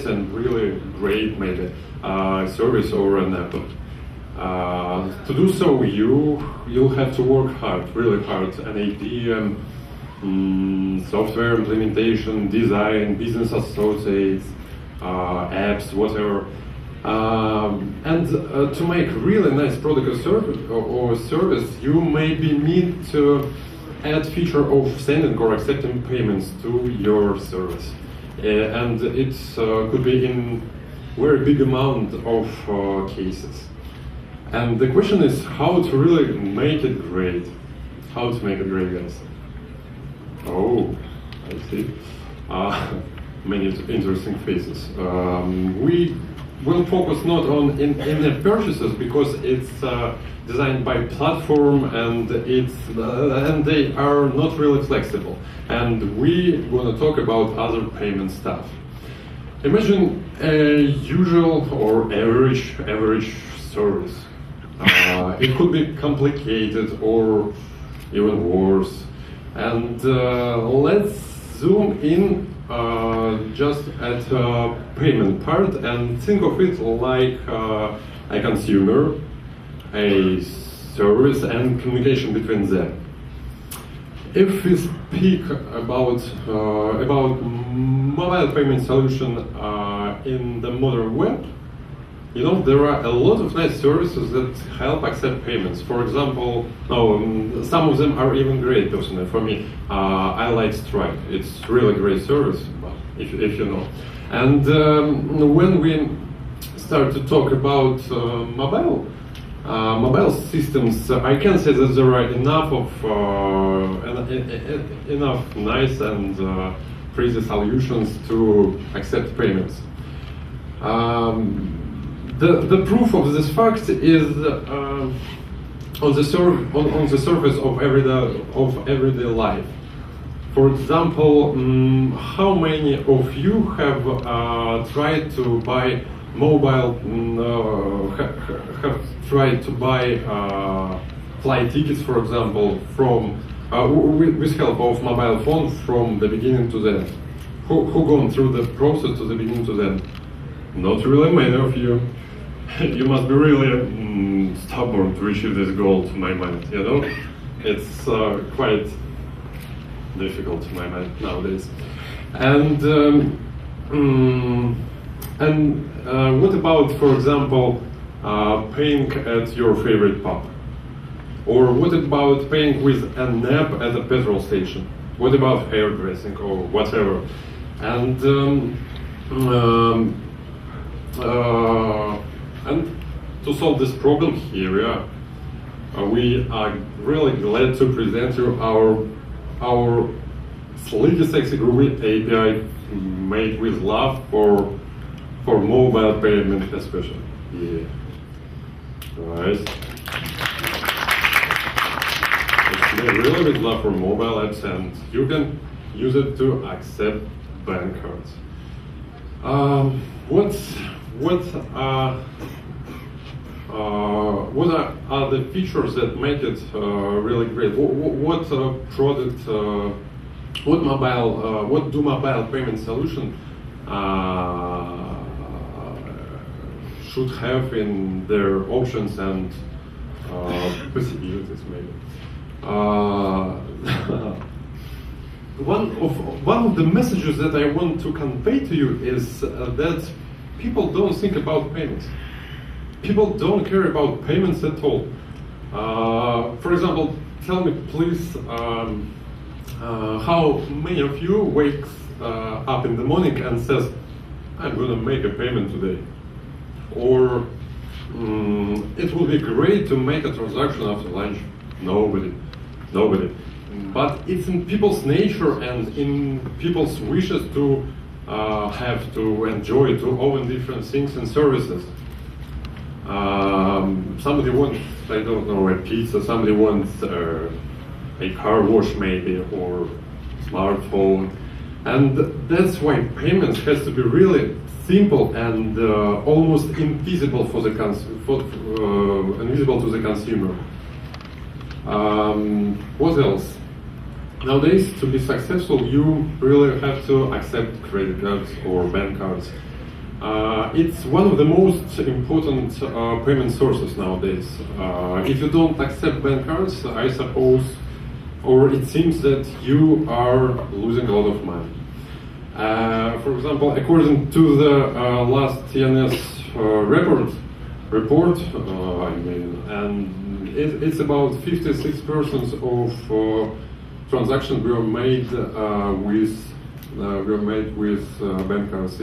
nice and really great, maybe, service or an app. To do so, you'll have to work hard, really hard. An idea, software implementation, design, business associates, apps, whatever. And to make really nice product or service, you maybe need to add feature of sending or accepting payments to your service. And it could be in very big amount of cases. And the question is how to really make it great. How to make it great, guys. Oh, I see. Many interesting faces. We will focus not on in-app purchases because it's designed by platform and they are not really flexible. And we want to talk about other payment stuff. Imagine a usual or average service. It could be complicated or even worse. And let's zoom in just at payment part and think of it like a consumer, a service, and communication between them. If we speak about mobile payment solution in the modern web, you know, there are a lot of nice services that help accept payments. For example, some of them are even great personally. For me, I like Stripe. It's really great service, if you know. And when we start to talk about mobile systems, I can say that there are enough nice and pretty solutions to accept payments. The proof of this fact is on the surface of everyday life. For example, how many of you have tried to buy have tried to buy flight tickets, for example, from with help of mobile phone from the beginning to the end? Who gone through the process to the beginning to the end? Not really many of you. You must be really stubborn to achieve this goal, to my mind, you know? It's quite difficult to my mind nowadays. And what about, for example, paying at your favorite pub? Or what about paying with an app at a petrol station? What about hairdressing or whatever? And to solve this problem here, we are really glad to present you our sleek, sexy, groovy API made with love for mobile payment especially. Yeah. Nice. It's made really with love for mobile apps, and you can use it to accept bank cards. What are the features that make it really great? What do mobile payment solution should have in their options and possibilities, maybe? One of the messages that I want to convey to you is that people don't think about payments. People don't care about payments at all. For example, tell me please how many of you wakes up in the morning and says, I'm gonna make a payment today. Or it will be great to make a transaction after lunch. Nobody. But it's in people's nature and in people's wishes to have to enjoy, to own different things and services. Somebody wants, I don't know, a pizza, somebody wants a car wash maybe, or smartphone. And that's why payments has to be really simple and almost invisible for the invisible to the consumer. What else? Nowadays, to be successful, you really have to accept credit cards or bank cards. It's one of the most important payment sources nowadays. If you don't accept bank cards, I suppose, or it seems that you are losing a lot of money. For example, according to the last TNS report, and it's about 56% of transactions were made with bank cards.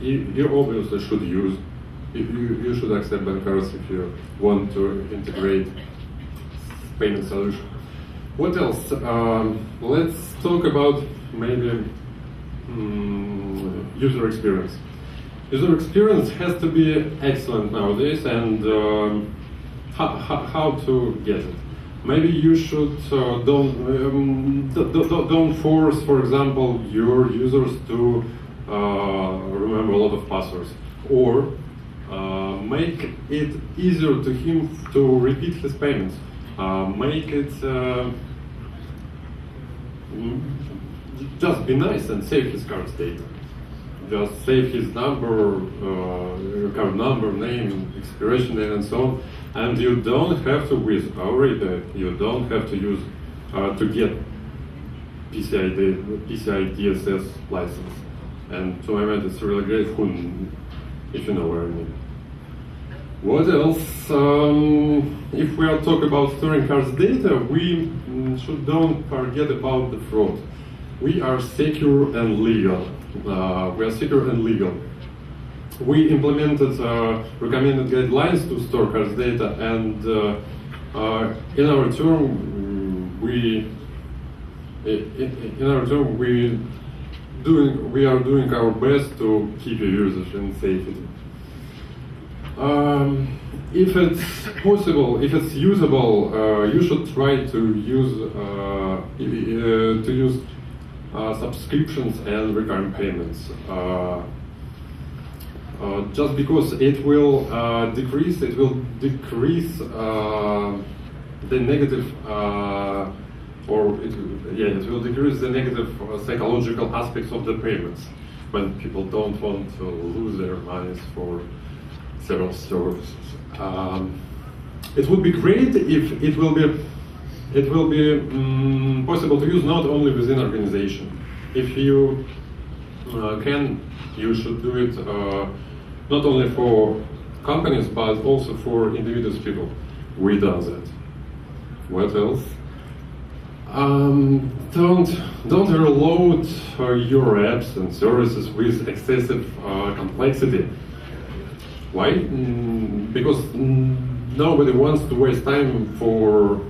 You obviously should use. You should accept bank cards if you want to integrate payment solution. What else? Let's talk about maybe user experience. User experience has to be excellent nowadays, and how to get it? Maybe you should don't force, for example, your users to remember a lot of passwords, or make it easier to him to repeat his payments. Make it just be nice and save his card's data. Just save his number, card number, name, expiration date, and so on. And you don't have to, with our API, you don't have to use to get PCI DSS license. And to my mind, it's really great if you know what I mean. What else? If we are talking about storing cards data, we don't forget about the fraud. We are secure and legal. We implemented recommended guidelines to store cards data, and in our term, we are doing our best to keep your users in safety. If it's possible, if it's usable, you should try to use subscriptions and recurring payments. Just because it will decrease the negative, it will decrease the negative psychological aspects of the payments when people don't want to lose their monies for several services. It would be great if it will be possible to use not only within organization. If you can, you should do it not only for companies but also for individual people. We do that. What else? Don't overload your apps and services with excessive complexity. Why? Because nobody wants to waste time for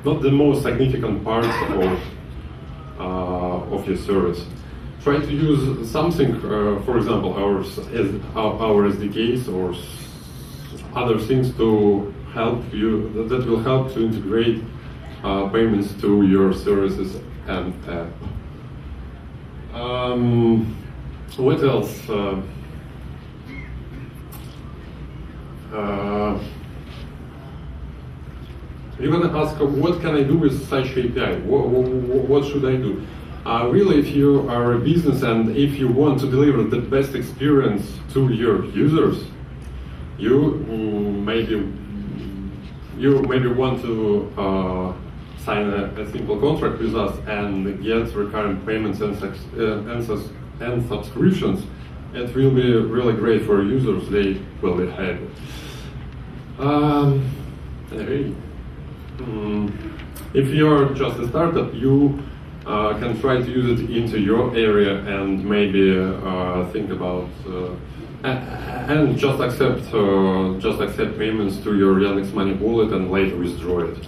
not the most significant parts of your service. Try to use something, for example, our SDKs or other things to help you, that will help to integrate payments to your services and app. What else? You're gonna ask, what can I do with such API? What should I do? Really, if you are a business and if you want to deliver the best experience to your users, you maybe want to sign a simple contract with us and get recurrent payments and subscriptions. It will be really great for users. They will be happy. If you're just a startup, you can try to use it into your area and maybe think about and just accept payments to your Yandex.Money wallet and later withdraw it.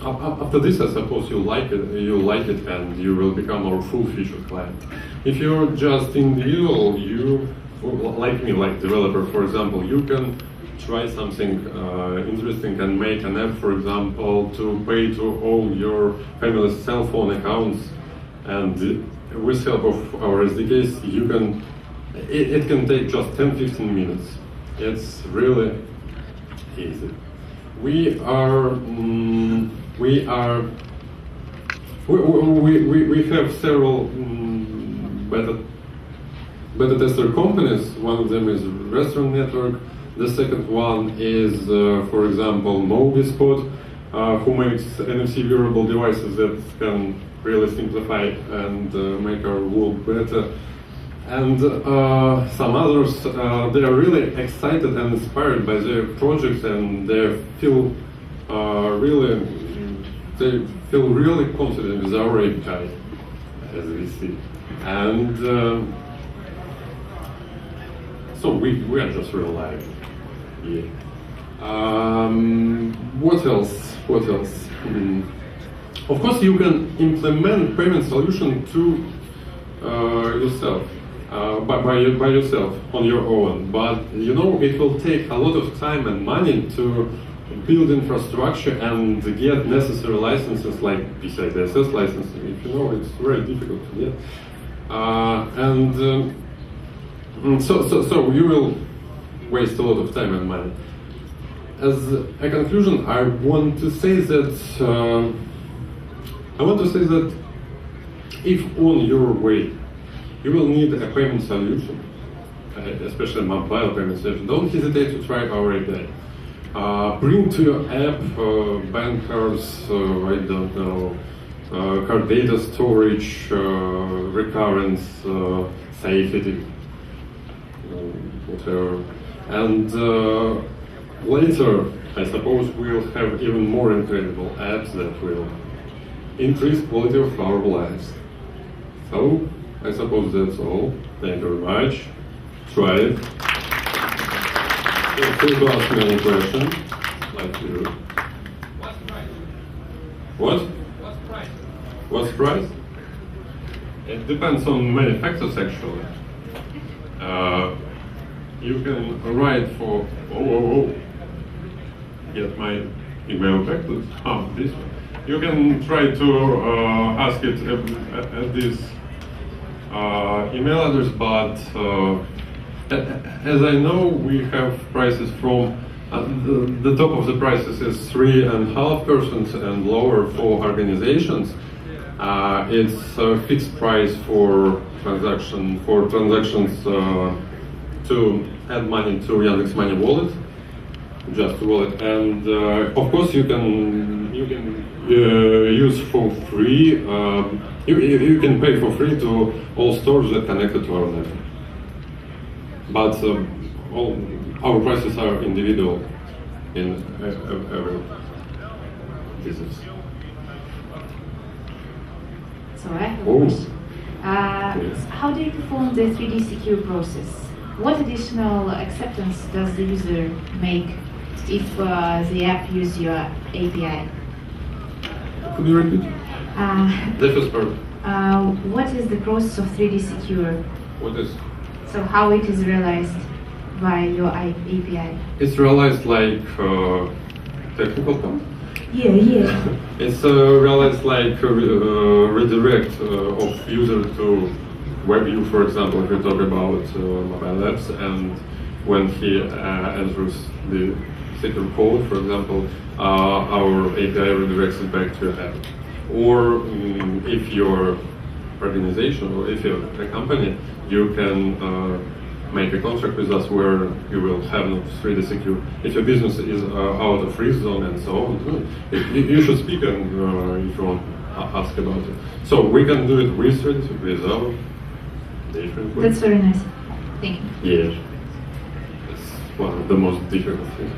After this, I suppose you like it, and you will become our full-featured client. If you're just individual, you like me, like developer, for example, you can try something interesting and make an app, for example, to pay to all your family's cell phone accounts, and with help of our SDKs, you can. It can take just 10-15 minutes. It's really easy. We have several beta tester companies. One of them is Restaurant Network. The second one is, for example, MobiSpot, who makes NFC wearable devices that can really simplify and make our world better. And some others, they are really excited and inspired by their projects, and they feel really confident with our API, as we see. And so we are just real live. Yeah. What else? Of course, you can implement payment solution to yourself, by yourself on your own. But you know, it will take a lot of time and money to build infrastructure and get necessary licenses like PCI DSS licensing. If you know, it's very difficult to get. So you will waste a lot of time and money. As a conclusion, I want to say that if on your way you will need a payment solution, especially mobile payment solution, don't hesitate to try our API. Bring to your app bank cards, I don't know, card data storage, recurrence, safety, whatever. And later, I suppose we'll have even more incredible apps that will increase quality of our lives. So, I suppose that's all. Thank you very much. Try it. Feel free to ask me any question, like you. What's price? What? What's price? What's price? It depends on many factors, actually. You can write for get my email back. This one. You can try to ask it at this email address, but as I know, we have prices from the top of the prices is 3.5% and lower for organizations. It's a fixed price for transactions to add money to Yandex.Money wallet, just wallet, and of course you can use for free. You can pay for free to all stores that connected to our network. But all our prices are individual in every business. So I have a question. How do you perform the 3D secure process? What additional acceptance does the user make if the app uses your API? Could you repeat? The first part. What is the process of 3D secure? What is? So how it is realized by your API? It's realized like technical part. Yeah. It's realized like redirect of user to web view, for example, if we talk about mobile apps, and when he enters the secure code, for example, our API redirects it back to your app. Or if your organization or if you're a company, you can make a contract with us where you will have no 3D secure. If your business is out of risk zone and so on, you should speak and if you want ask about it. So we can do it with 3D, without. That's very nice. Thank you. Yeah, it's one of the most difficult things.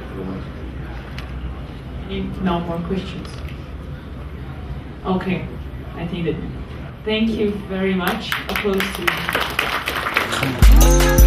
No more questions. Okay, I think that. Thank you very much. Applause to you.